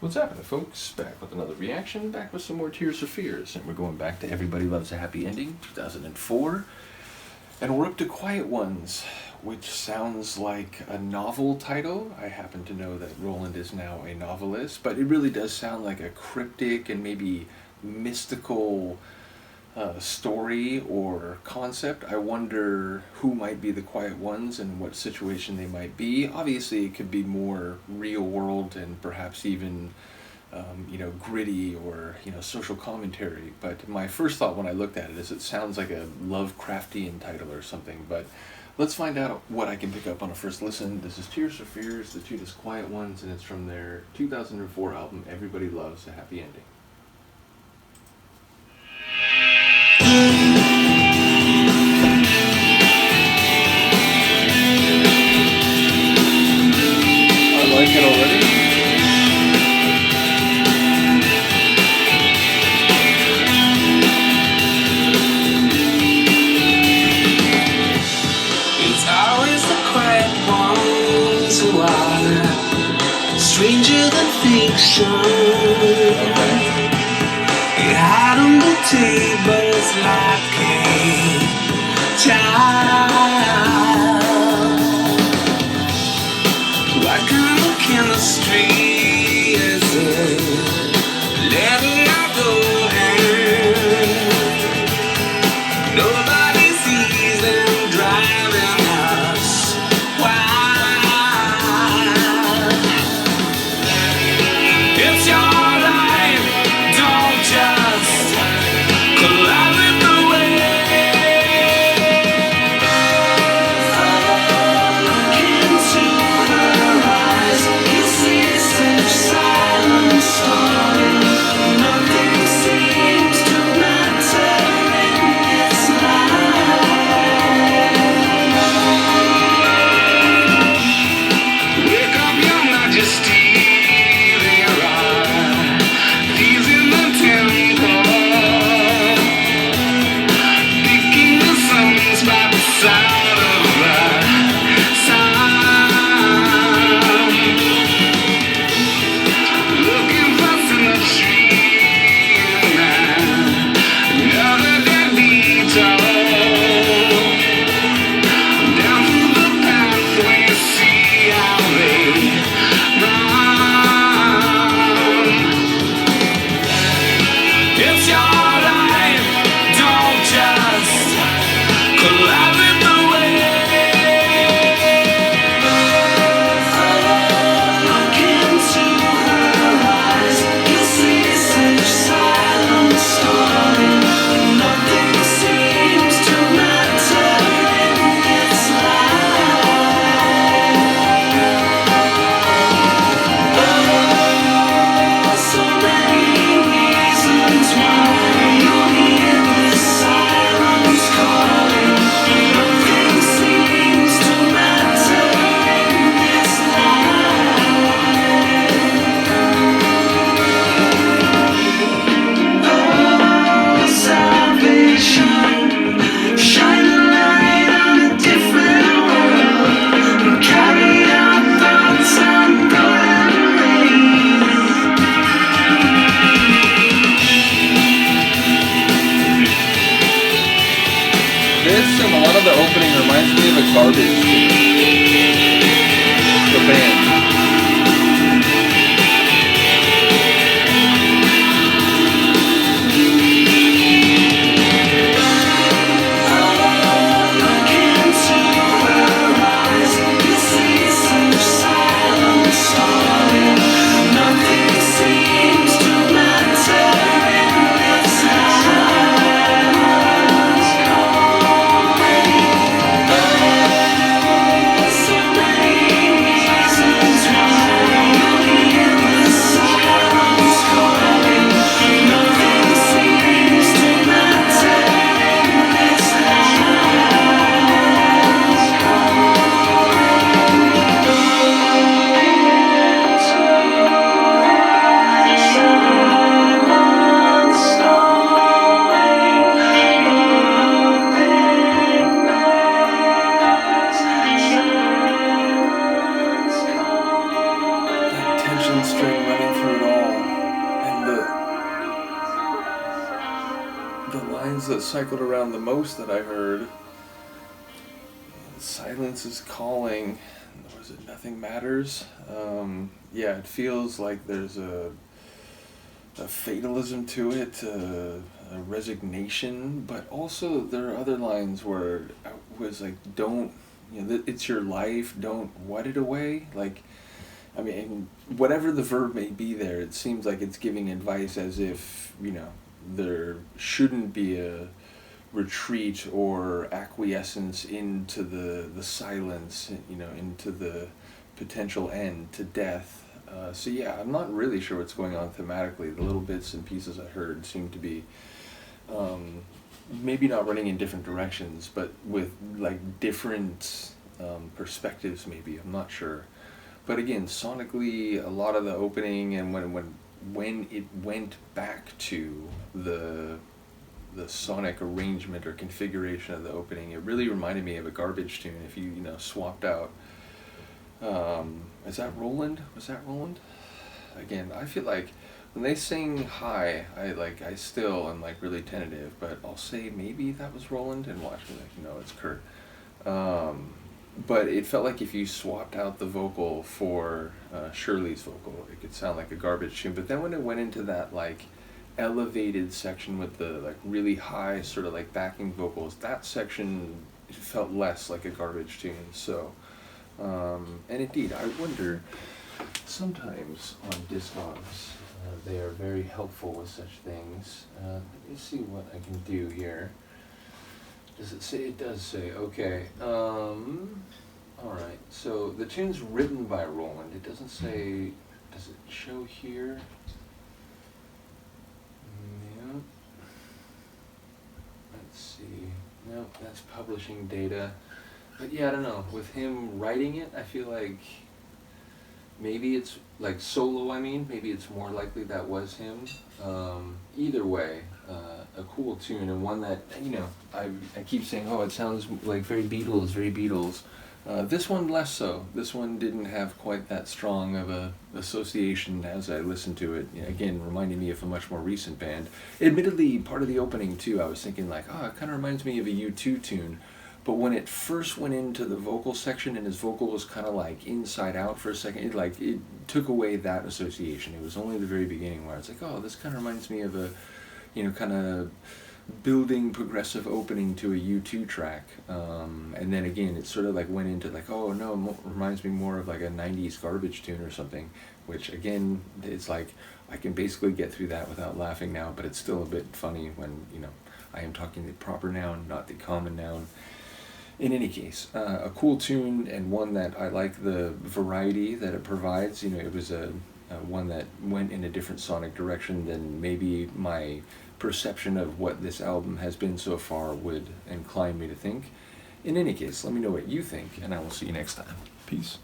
What's happening, folks? Back with another reaction, back with some more Tears for Fears, and we're going back to Everybody Loves a Happy Ending, 2004, and we're up to Quiet Ones, which sounds like a novel title. I happen to know that Roland is now a novelist, but it really does sound like a cryptic and maybe mystical story or concept. I wonder who might be the Quiet Ones and what situation they might be. Obviously, it could be more real world and perhaps even, gritty or social commentary. But my first thought when I looked at it is it sounds like a Lovecraftian title or something. But let's find out what I can pick up on a first listen. This is Tears for Fears, the tune is Quiet Ones, and it's from their 2004 album Everybody Loves a Happy Ending. I like it already. It's always the quiet ones who are stranger than fiction. Okay. You hide on the tables like a child. What kind of chemistry is it? Letting our golden. Nobody sees them driving us wild. It's your life, don't just collide with the wave. Look into her eyes, you see such silent story. Nothing seems to matter in this life. Wake up, your majesty, there are thieves in the temple, picking the songs by the side of the sun, looking for symmetry in another dead Beatles. Down through the pathway, see how they run. It's your life, don't just collide with the wave. Look into her eyes, you see such silent story. Nothing seems to matter in this life. So many reasons why you'll hear this silence calling. Nothing seems to matter in this life. Oh, salvation, shine a light on a different world. Carry our thoughts on golden rays. This and a lot of the opening reminds me of a Garbage. The band. Look into her eyes, you see such silent story. Nothing seems to matter in this house. violin string running through it all, and the lines that cycled around the most that I heard, silence is calling, was it nothing matters? Yeah, it feels like there's a fatalism to it, a resignation, but also there are other lines where I was like, don't, it's your life, don't what it away. Like, I mean, whatever the verb may be there, it seems like it's giving advice as if, there shouldn't be a retreat or acquiescence into the silence, into the potential end to death. So yeah, I'm not really sure what's going on thematically. The little bits and pieces I heard seem to be maybe not running in different directions, but with like different perspectives maybe. I'm not sure. But again, sonically, a lot of the opening and when it went back to the sonic arrangement or configuration of the opening, it really reminded me of a Garbage tune. If you swapped out, is that Roland? Was that Roland? Again, I feel like when they sing high, I still am like really tentative, but I'll say maybe that was Roland and watch me like, no, it's Kurt. But it felt like if you swapped out the vocal for Shirley's vocal, it could sound like a Garbage tune. But then when it went into that like elevated section with the like really high sort of like backing vocals, that section felt less like a Garbage tune. So, and indeed, I wonder, sometimes on Discogs, they are very helpful with such things. Let me see what I can do here. Does it say? It does say, okay. Alright, so the tune's written by Roland. It doesn't say, does it show here? Yep. Let's see. Nope, that's publishing data. But yeah, I don't know. With him writing it, I feel like maybe it's like solo, maybe it's more likely that was him. Either way, a cool tune, and one that, I keep saying, oh, it sounds like very Beatles, very Beatles. This one less so. This one didn't have quite that strong of a association as I listened to it. Again, reminding me of a much more recent band. Admittedly, part of the opening too, I was thinking like, oh, it kind of reminds me of a U2 tune. But when it first went into the vocal section and his vocal was kind of like inside out for a second, it took away that association. It was only the very beginning where it's like, oh, this kind of reminds me of a, kind of building progressive opening to a U2 track. And then again, it sort of like went into like, oh no, it reminds me more of like a 90s Garbage tune or something, which again, it's like, I can basically get through that without laughing now, but it's still a bit funny when, I am talking the proper noun, not the common noun. In any case, a cool tune, and one that I like the variety that it provides. It was a one that went in a different sonic direction than maybe my perception of what this album has been so far would incline me to think. In any case, let me know what you think, and I will see you next time. Peace.